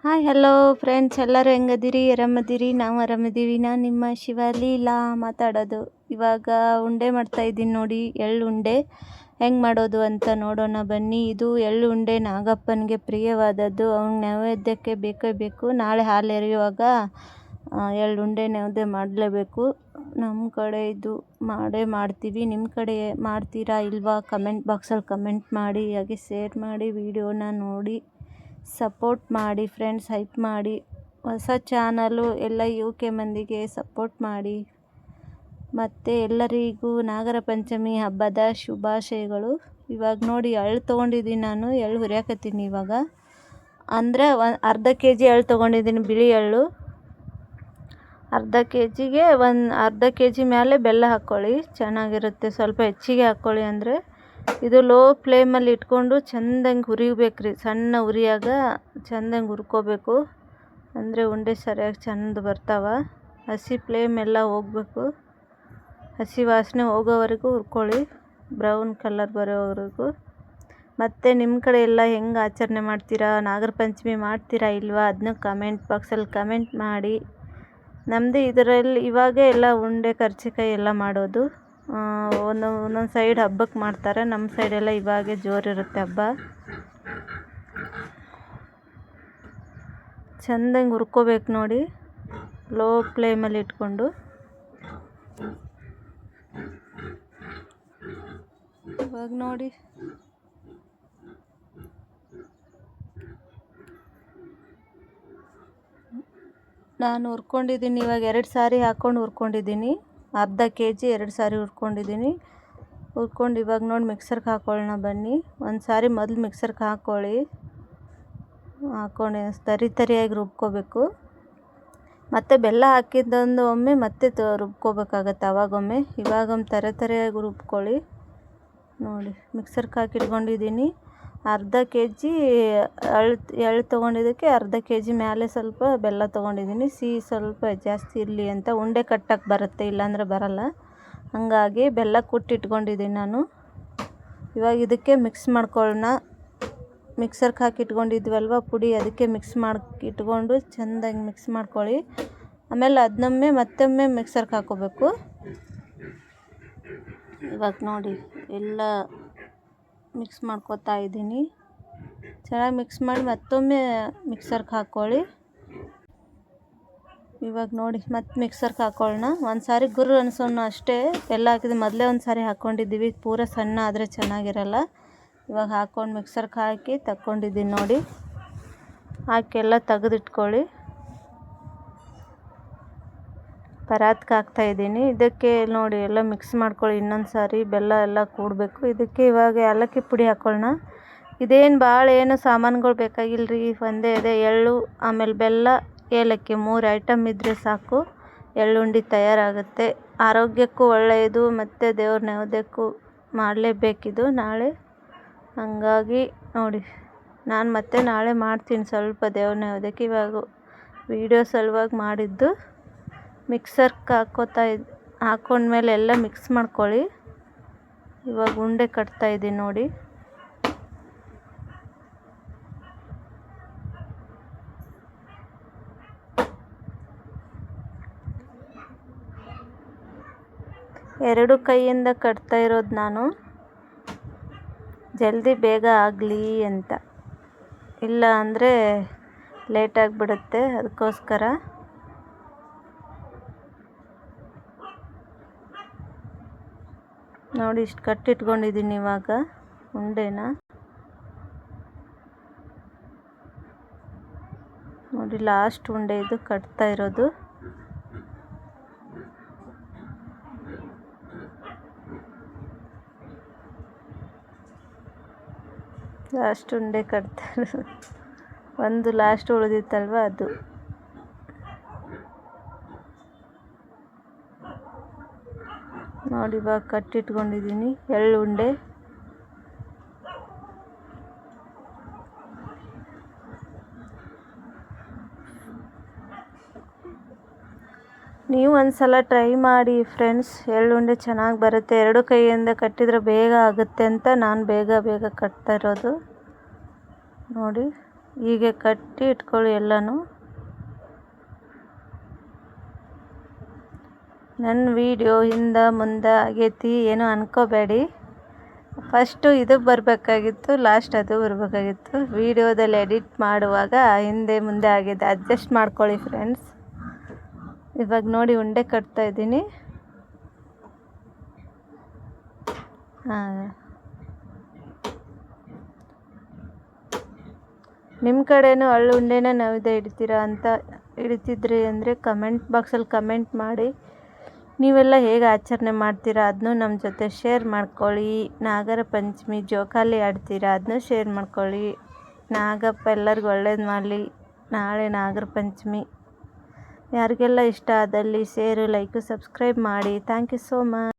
Hi hello friends, ಎಲ್ಲರೂ ಹೆಂಗದಿರಿ? ಆರಾಮದಿರಿ? ನಾವು ಆರಾಮದೀವಿ. ನಾನು ನಿಮ್ಮ ಶಿವಲೀಲಾ ಮಾತಾಡೋದು. ಇವಾಗ ಉಂಡೆ ಮಾಡ್ತಾಯಿದ್ದೀನಿ ನೋಡಿ, ಎಳ್ಳು ಉಂಡೆ ಹೆಂಗೆ ಮಾಡೋದು ಅಂತ ನೋಡೋಣ ಬನ್ನಿ. ಇದು ಎಳ್ಳು ಉಂಡೆ ನಾಗಪ್ಪನಿಗೆ ಪ್ರಿಯವಾದದ್ದು, ಅವ್ನಿಗೆ ನೈವೇದ್ಯಕ್ಕೆ ಬೇಕೇ ಬೇಕು. ನಾಳೆ ಹಾಲು ಎರೆಯುವಾಗ ಎಳ್ಳು ಉಂಡೆ ನೈವೇದ್ಯ ಮಾಡಲೇಬೇಕು. ನಮ್ಮ ಕಡೆ ಇದು ಮಾಡ್ತೀವಿ. ನಿಮ್ಮ ಕಡೆ ಮಾಡ್ತೀರಾ ಇಲ್ವಾ? ಕಮೆಂಟ್ ಬಾಕ್ಸಲ್ಲಿ ಕಮೆಂಟ್ ಮಾಡಿ, ಹಾಗೆ ಶೇರ್ ಮಾಡಿ, ವಿಡಿಯೋನ ನೋಡಿ ಸಪೋರ್ಟ್ ಮಾಡಿ ಫ್ರೆಂಡ್ಸ್, ಹೈಪ್ ಮಾಡಿ. ಹೊಸ ಚಾನಲು ಎಲ್ಲ UK ಮಂದಿಗೆ ಸಪೋರ್ಟ್ ಮಾಡಿ. ಮತ್ತು ಎಲ್ಲರಿಗೂ ನಾಗರ ಪಂಚಮಿ ಹಬ್ಬದ ಶುಭಾಶಯಗಳು. ಇವಾಗ ನೋಡಿ, ಎಳ್ಳು ತೊಗೊಂಡಿದ್ದೀನಿ ನಾನು, ಎಳ್ಳು ಹುರಿಯಾಕತ್ತೀನಿ ಇವಾಗ. ಅಂದರೆ ಅರ್ಧ kg ಎಳ್ಳು ತೊಗೊಂಡಿದ್ದೀನಿ, ಬಿಳಿ ಎಳ್ಳು. ಅರ್ಧ kgಗೆ ಅರ್ಧ kg ಮೇಲೆ ಬೆಲ್ಲ ಹಾಕ್ಕೊಳ್ಳಿ, ಚೆನ್ನಾಗಿರುತ್ತೆ. ಸ್ವಲ್ಪ ಹೆಚ್ಚಿಗೆ ಹಾಕ್ಕೊಳ್ಳಿ. ಅಂದರೆ ಇದು ಲೋ ಫ್ಲೇಮಲ್ಲಿ ಇಟ್ಕೊಂಡು ಚೆಂದಂಗೆ ಹುರಿಬೇಕ್ರಿ. ಸಣ್ಣ ಉರಿಯಾಗ ಚೆಂದಂಗೆ ಹುರ್ಕೋಬೇಕು, ಅಂದರೆ ಉಂಡೆ ಸರಿಯಾಗಿ ಚೆಂದ ಬರ್ತಾವ. ಹಸಿ ಫ್ಲೇಮ್ ಎಲ್ಲ ಹೋಗಬೇಕು, ಹಸಿ ವಾಸನೆ ಹೋಗೋವರೆಗೂ ಹುರ್ಕೊಳ್ಳಿ, ಬ್ರೌನ್ ಕಲರ್ ಬರೋವರೆಗೂ. ಮತ್ತು ನಿಮ್ಮ ಕಡೆ ಎಲ್ಲ ಹೆಂಗೆ ಆಚರಣೆ ಮಾಡ್ತೀರಾ? ನಾಗರ ಪಂಚಮಿ ಮಾಡ್ತೀರಾ ಇಲ್ವಾ? ಅದನ್ನ ಕಮೆಂಟ್ ಬಾಕ್ಸಲ್ಲಿ ಕಮೆಂಟ್ ಮಾಡಿ. ನಮ್ಮದು ಇದರಲ್ಲಿ ಇವಾಗೇ ಎಲ್ಲ ಉಂಡೆ ಕರ್ಜಿಕಾಯಿ ಎಲ್ಲ ಮಾಡೋದು. ಒಂದೊಂದು ಸೈಡ್ ಹಬ್ಬಕ್ಕೆ ಮಾಡ್ತಾರೆ, ನಮ್ಮ ಸೈಡೆಲ್ಲ ಇವಾಗೇ ಜೋರಿರುತ್ತೆ ಹಬ್ಬ. ಚೆಂದಂಗೆ ಹುರ್ಕೋಬೇಕು ನೋಡಿ, ಲೋ ಫ್ಲೇಮಲ್ಲಿ ಇಟ್ಕೊಂಡು. ಇವಾಗ ನೋಡಿ, ನಾನು ಹುರ್ಕೊಂಡಿದ್ದೀನಿ. ಇವಾಗ 2 ಸಾರಿ ಹಾಕ್ಕೊಂಡು ಹುರ್ಕೊಂಡಿದ್ದೀನಿ. ಅರ್ಧ kg 2 ಸಾರಿ ಹುರ್ಕೊಂಡು ಇವಾಗ ನೋಡಿ ಮಿಕ್ಸರ್ಗೆ ಹಾಕ್ಕೊಳ್ಳೋಣ ಬನ್ನಿ. ಒಂದು ಸಾರಿ ಮೊದಲು ಮಿಕ್ಸರ್ಗೆ ಹಾಕ್ಕೊಂಡು ತರಿಯಾಗಿ ರುಬ್ಕೋಬೇಕು. ಮತ್ತು ಬೆಲ್ಲ ಹಾಕಿದ್ದೊಂದು ಒಮ್ಮೆ ಮತ್ತೆ ರುಬ್ಕೋಬೇಕಾಗತ್ತೆ ಅವಾಗೊಮ್ಮೆ. ಇವಾಗೊಮ್ಮೆ ತರಿಯಾಗಿ ರುಬ್ಕೊಳ್ಳಿ. ನೋಡಿ, ಮಿಕ್ಸರ್ಗೆ ಹಾಕಿ ಇಟ್ಕೊಂಡಿದ್ದೀನಿ. ಅರ್ಧ kg ಎಳ್ಳು ತೊಗೊಂಡಿದ್ದಕ್ಕೆ ಅರ್ಧ kg ಮೇಲೆ ಸ್ವಲ್ಪ ಬೆಲ್ಲ ತೊಗೊಂಡಿದ್ದೀನಿ. ಸಿಹಿ ಸ್ವಲ್ಪ ಜಾಸ್ತಿ ಇರಲಿ ಅಂತ, ಉಂಡೆ ಕಟ್ಟಕ್ಕೆ ಬರುತ್ತೆ, ಇಲ್ಲಾಂದರೆ ಬರಲ್ಲ. ಹಾಗಾಗಿ ಬೆಲ್ಲ ಕುಟ್ಟಿಟ್ಕೊಂಡಿದ್ದೀನಿ ನಾನು. ಇವಾಗ ಇದಕ್ಕೆ ಮಿಕ್ಸ್ ಮಾಡ್ಕೊಳ್ಳೋಣ. ಮಿಕ್ಸರ್ಗೆ ಹಾಕಿ ಇಟ್ಕೊಂಡಿದ್ವಲ್ವ ಪುಡಿ, ಅದಕ್ಕೆ ಮಿಕ್ಸ್ ಇಟ್ಕೊಂಡು ಚೆಂದಾಗಿ ಮಿಕ್ಸ್ ಮಾಡ್ಕೊಳ್ಳಿ. ಆಮೇಲೆ ಅದನ್ನೊಮ್ಮೆ ಮತ್ತೊಮ್ಮೆ ಮಿಕ್ಸರ್ಗೆ ಹಾಕ್ಕೋಬೇಕು. ಇವಾಗ ನೋಡಿ, ಎಲ್ಲ ಮಿಕ್ಸ್ ಮಾಡ್ಕೊತಾ ಇದ್ದೀನಿ. ಚೆನ್ನಾಗಿ ಮಿಕ್ಸ್ ಮಾಡಿ ಮತ್ತೊಮ್ಮೆ ಮಿಕ್ಸರ್ಗೆ ಹಾಕ್ಕೊಳ್ಳಿ. ಇವಾಗ ನೋಡಿ, ಮತ್ತೆ ಮಿಕ್ಸರ್ಗೆ ಹಾಕ್ಕೊಳ್ಳೋಣ. ಒಂದು ಸಾರಿ ಗುರು ಅನ್ಸೋಣ ಅಷ್ಟೇ. ಬೆಲ್ಲ ಹಾಕಿದ್ರೆ ಮೊದಲೇ ಒಂದು ಸಾರಿ ಹಾಕ್ಕೊಂಡಿದ್ದೀವಿ, ಪೂರ ಸಣ್ಣ ಆದರೆ ಚೆನ್ನಾಗಿರಲ್ಲ. ಇವಾಗ ಹಾಕ್ಕೊಂಡು ಮಿಕ್ಸರ್ಗೆ ಹಾಕಿ ತಗೊಂಡಿದ್ದೀನಿ ನೋಡಿ. ಹಾಕಿ ಎಲ್ಲ ತೆಗೆದಿಟ್ಕೊಳ್ಳಿ. ಪರಾತ್ಗೆ ಹಾಕ್ತಾಯಿದ್ದೀನಿ. ಇದಕ್ಕೆ ನೋಡಿ ಎಲ್ಲ ಮಿಕ್ಸ್ ಮಾಡ್ಕೊಳ್ಳಿ. ಇನ್ನೊಂದು ಸಾರಿ ಬೆಲ್ಲ ಎಲ್ಲ ಕೂಡಬೇಕು. ಇದಕ್ಕೆ ಇವಾಗ ಏಲಕ್ಕಿ ಪುಡಿ ಹಾಕ್ಕೊಳ್ಳೋಣ. ಇದೇನು ಭಾಳ ಏನು ಸಾಮಾನುಗಳು ಬೇಕಾಗಿಲ್ಲ ರೀ, ಒಂದೇ ಇದೆ ಎಳ್ಳು, ಆಮೇಲೆ ಬೆಲ್ಲ, ಏಲಕ್ಕಿ, 3 ಐಟಮ್ ಇದ್ದರೆ ಸಾಕು, ಎಳ್ಳುಂಡೆ ತಯಾರಾಗುತ್ತೆ. ಆರೋಗ್ಯಕ್ಕೂ ಒಳ್ಳೆಯದು, ಮತ್ತು ದೇವ್ರ ನೈವೇದ್ಯಕ್ಕೂ ಮಾಡಲೇಬೇಕಿದು ನಾಳೆ. ಹಾಗಾಗಿ ನೋಡಿ, ನಾನು ಮತ್ತೆ ನಾಳೆ ಮಾಡ್ತೀನಿ ಸ್ವಲ್ಪ ದೇವ್ರ ನೈವೇದ್ಯಕ್ಕೆ. ಇವಾಗ ವಿಡಿಯೋ ಸಲುವಾಗಿ ಮಾಡಿದ್ದು. ಮಿಕ್ಸರ್ಗೆ ಹಾಕ್ಕೊಂಡ್ಮೇಲೆ ಎಲ್ಲ ಮಿಕ್ಸ್ ಮಾಡ್ಕೊಳ್ಳಿ. ಇವಾಗ ಉಂಡೆ ಕಟ್ತಾಯಿದ್ದೀನಿ ನೋಡಿ. ಎರಡು ಕೈಯಿಂದ ಕಟ್ತಾ ಇರೋದು ನಾನು, ಜಲ್ದಿ ಬೇಗ ಆಗಲಿ ಅಂತ. ಇಲ್ಲ ಅಂದರೆ ಲೇಟಾಗಿಬಿಡುತ್ತೆ, ಅದಕ್ಕೋಸ್ಕರ. ನೋಡಿ, ಇಷ್ಟು ಕಟ್ಟಿಟ್ಕೊಂಡಿದ್ದೀನಿ ಇವಾಗ ಉಂಡೆನ. ನೋಡಿ, ಲಾಸ್ಟ್ ಉಂಡೆ ಇದು ಕಟ್ತಾ ಇರೋದು. ಲಾಸ್ಟ್ ಉಂಡೆ ಕಟ್ತಾ ಇರೋದು, ಒಂದು ಲಾಸ್ಟ್ ಉಳಿದಿತ್ತಲ್ವ ಅದು. ನೋಡಿ, ಇವಾಗ ಕಟ್ಟಿಟ್ಕೊಂಡಿದ್ದೀನಿ ಎಳ್ಳು ಉಂಡೆ. ನೀವು ಒಂದು ಸಲ ಟ್ರೈ ಮಾಡಿ ಫ್ರೆಂಡ್ಸ್, ಎಳ್ಳುಂಡೆ ಚೆನ್ನಾಗಿ ಬರುತ್ತೆ. 2 ಕೈಯಿಂದ ಕಟ್ಟಿದರೆ ಬೇಗ ಆಗುತ್ತೆ ಅಂತ ನಾನು ಬೇಗ ಕಟ್ತಾ ಇರೋದು ನೋಡಿ. ಹೀಗೆ ಕಟ್ಟಿ ಇಟ್ಕೊಳ್ಳಿ ಎಲ್ಲನೂ. ನನ್ನ ವಿಡಿಯೋ ಹಿಂದೆ ಮುಂದೆ ಆಗೈತಿ ಏನೂ ಅನ್ಕೋಬೇಡಿ. ಫಸ್ಟು ಇದು ಬರಬೇಕಾಗಿತ್ತು, ಲಾಸ್ಟ್ ಅದು ಬರಬೇಕಾಗಿತ್ತು. ವಿಡಿಯೋದಲ್ಲಿ ಎಡಿಟ್ ಮಾಡುವಾಗ ಹಿಂದೆ ಮುಂದೆ ಆಗಿದೆ, ಅಡ್ಜಸ್ಟ್ ಮಾಡ್ಕೊಳ್ಳಿ ಫ್ರೆಂಡ್ಸ್. ಇವಾಗ ನೋಡಿ ಉಂಡೆ ಕಟ್ತಾಯಿದ್ದೀನಿ. ನಿಮ್ಮ ಕಡೆನೂ ಅಳ್ಳು ಉಂಡೆನ ನೈವೇದ್ಯ ಹಿಡಿತೀರಾ ಅಂತ ಹಿಡಿತಿದ್ರಿ ಅಂದರೆ ಕಮೆಂಟ್ ಬಾಕ್ಸಲ್ಲಿ ಕಮೆಂಟ್ ಮಾಡಿ. ನೀವೆಲ್ಲ ಹೇಗೆ ಆಚರಣೆ ಮಾಡ್ತೀರಾ ಅದನ್ನೂ ನಮ್ಮ ಜೊತೆ ಶೇರ್ ಮಾಡ್ಕೊಳ್ಳಿ. ನಾಗರ ಪಂಚಮಿ ಜೋಕಾಲಿ ಆಡ್ತೀರಾ ಅದನ್ನೂ ಶೇರ್ ಮಾಡ್ಕೊಳ್ಳಿ. ನಾಗಪ್ಪ ಎಲ್ಲರಿಗೂ ಒಳ್ಳೇದು ಮಾಡಲಿ. ನಾಳೆ ನಾಗರ ಪಂಚಮಿ. ಯಾರಿಗೆಲ್ಲ ಇಷ್ಟ ಆದಲ್ಲಿ ಶೇರು, ಲೈಕು, ಸಬ್ಸ್ಕ್ರೈಬ್ ಮಾಡಿ. Thank you so much.